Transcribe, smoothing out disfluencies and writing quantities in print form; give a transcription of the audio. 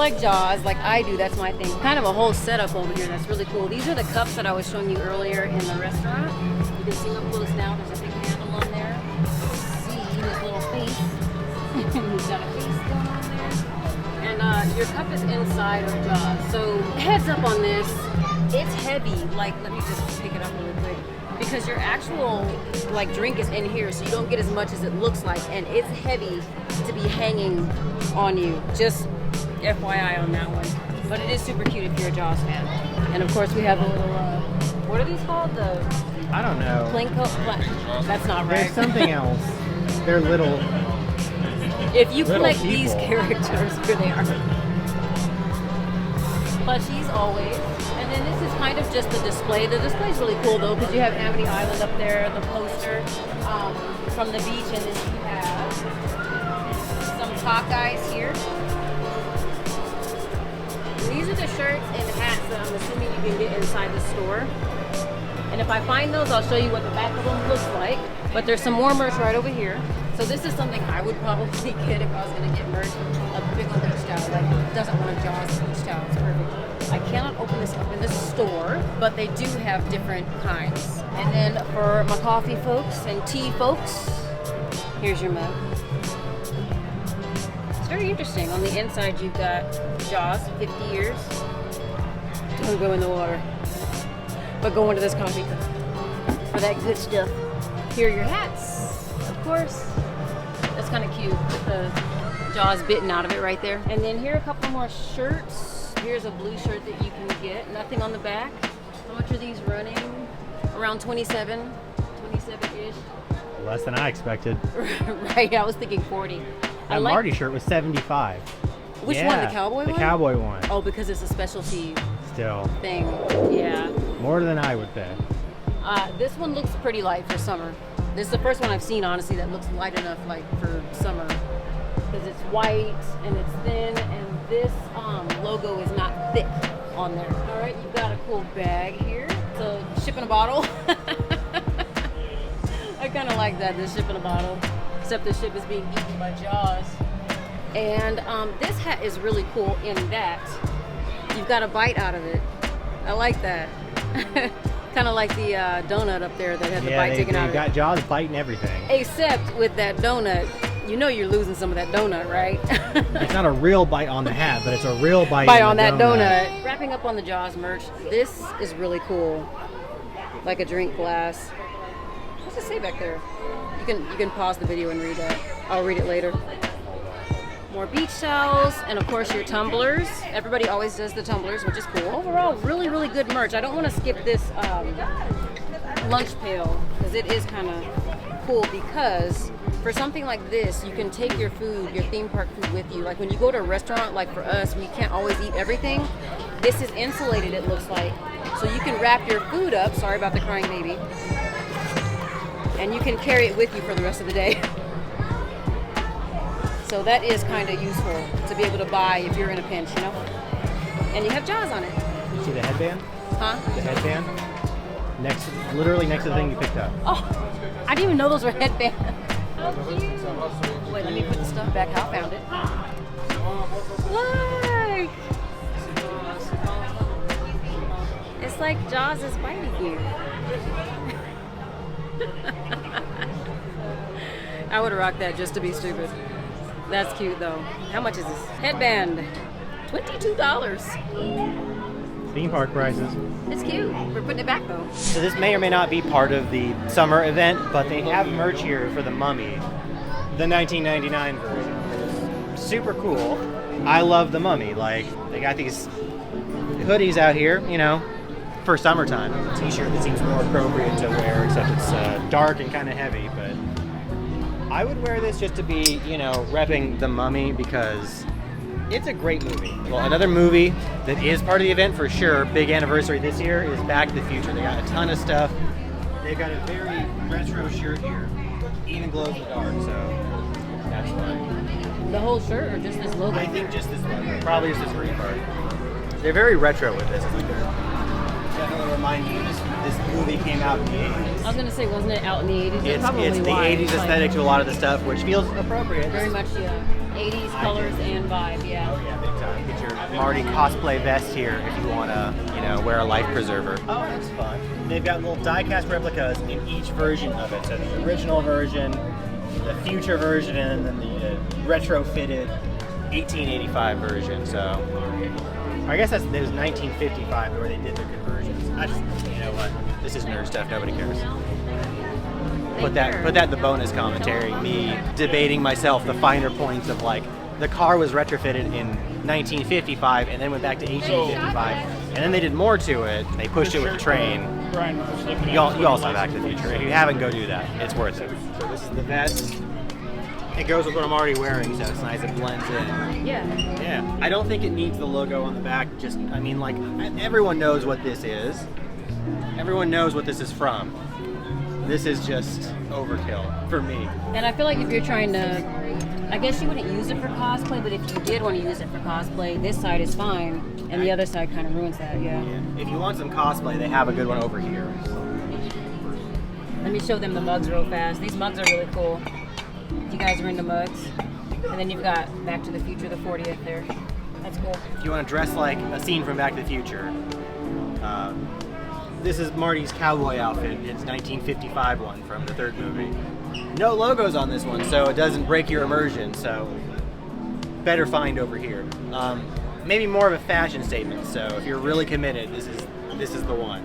like Jaws, like I do, that's my thing. Kind of a whole setup over here that's really cool. These are the cups that I was showing you earlier in the restaurant. You can see up close now, there's a big handle on there. See his little face. He's got a face going on there. And your cup is inside of Jaws. So heads up on this, it's heavy. Like, let me just pick it up really quick. Because your actual like drink is in here, so you don't get as much as it looks like, and it's heavy to be hanging on you. Just FYI on that one. But it is super cute if you're a Jaws fan. And of course we have a little, what are these called? I don't know. That's not right. There's something else. They're little. If you little collect people. these characters, here they are. Plushies always. And then this is kind of just the display. The display's really cool though, because you have Amity Island up there, the poster from the beach, and then you have some top guys here. These are the shirts and hats that I'm assuming you can get inside the store. And if I find those, I'll show you what the back of them looks like. But there's some more merch right over here. So this is something I would probably get if I was going to get merch. A big old beach towel. Like, who doesn't want a Jaws beach towel? It's perfect. I cannot open this up in the store, but they do have different kinds. And then for my coffee folks and tea folks, here's your mug. It's very interesting. On the inside, you've got Jaws, 50 years. Don't go in the water, but go into this coffee for that good stuff. Here are your hats, of course. That's kind of cute with the Jaws bitten out of it right there. And then here are a couple more shirts. Here's a blue shirt that you can get. Nothing on the back. How much are these running? Around 27, 27-ish. Less than I expected. Right, I was thinking 40. That Marty shirt was 75. Which yeah, one, the cowboy one? The cowboy one. Oh, because it's a specialty Still. thing. Yeah. More than I would pay. This one looks pretty light for summer. This is the first one I've seen, honestly, that looks light enough like for summer. Because it's white and it's thin, and this logo is not thick on there. All right, you've got a cool bag here. It's a ship in a bottle. I kind of like that, this ship in a bottle. Except the ship is being eaten by Jaws. And this hat is really cool in that you've got a bite out of it. I like that. Kind of like the donut up there that had the bite taken out of it. Yeah, they got Jaws biting everything. Except with that donut, you know you're losing some of that donut, right? It's not a real bite on the hat, but it's a real bite on that donut. Wrapping up on the Jaws merch, this is really cool. Like a drink glass. What's it say back there? You can pause the video and read that. I'll read it later. More beach towels, and of course your tumblers. Everybody always does the tumblers, which is cool. Overall, really, really good merch. I don't want to skip this lunch pail, because it is kind of cool, because for something like this, you can take your food, your theme park food with you. Like when you go to a restaurant, like for us, we can't always eat everything. This is insulated, it looks like. So you can wrap your food up, sorry about the crying baby, and you can carry it with you for the rest of the day. So that is kind of useful to be able to buy if you're in a pinch, you know? And you have Jaws on it. See the headband? Huh? The headband? Literally next to the thing you picked up. Oh, I didn't even know those were headbands. How cute. Wait, let me put the stuff back. I found it. Look! It's like Jaws is biting you. I would rock that just to be stupid. That's cute though. How much is this? Headband. $22. Theme park prices. It's cute. We're putting it back though. So this may or may not be part of the summer event, but they have merch here for the Mummy. The 1999 version. Super cool. I love the Mummy. Like, they got these hoodies out here, you know, for summertime. A t-shirt that seems more appropriate to wear, except it's dark and kind of heavy, but I would wear this just to be, you know, repping the Mummy, because it's a great movie. Well, another movie that is part of the event for sure, big anniversary this year, is Back to the Future. They got a ton of stuff. They've got a very retro shirt here. Even glows in the dark, so that's fun. The whole shirt or just this logo? I think just this logo. Probably just this green part. They're very retro with this. It's like they're definitely remind you this movie came out in the 80s. I was gonna say, wasn't it out in the 80s? It's the 80s aesthetic to a lot of the stuff, which feels appropriate. Very much, yeah. 80s colors and vibe, yeah. Oh yeah, big time. Get your Marty cosplay vest here if you want to, you know, wear a life preserver. Oh, that's fun. They've got little die-cast replicas in each version of it. So the original version, the future version, and then the retrofitted 1885 version. So I guess there's 1955 where they did their conversions. You know what? This is nerd stuff. Nobody cares. Put that in the bonus commentary. Me debating myself the finer points of like the car was retrofitted in 1955 and then went back to 1855, and then they did more to it. They pushed it with the train. You also have Back to the Future. If you haven't, go do that. It's worth it. So this is the vest. It goes with what I'm already wearing, so it's nice. It blends in. Yeah. Yeah. I don't think it needs the logo on the back. I mean, like, everyone knows what this is. Everyone knows what this is from. This is just overkill for me. And I feel like if you're trying to, I guess you wouldn't use it for cosplay, but if you did want to use it for cosplay, this side is fine, and the other side kind of ruins that, yeah. If you want some cosplay, they have a good one over here. Let me show them the mugs real fast. These mugs are really cool. If you guys are into mugs. And then you've got Back to the Future, the 40th there. That's cool. If you want to dress like a scene from Back to the Future, this is Marty's cowboy outfit. It's 1955 one from the third movie. No logos on this one, so it doesn't break your immersion, so better find over here. Maybe more of a fashion statement, so if you're really committed, this is the one.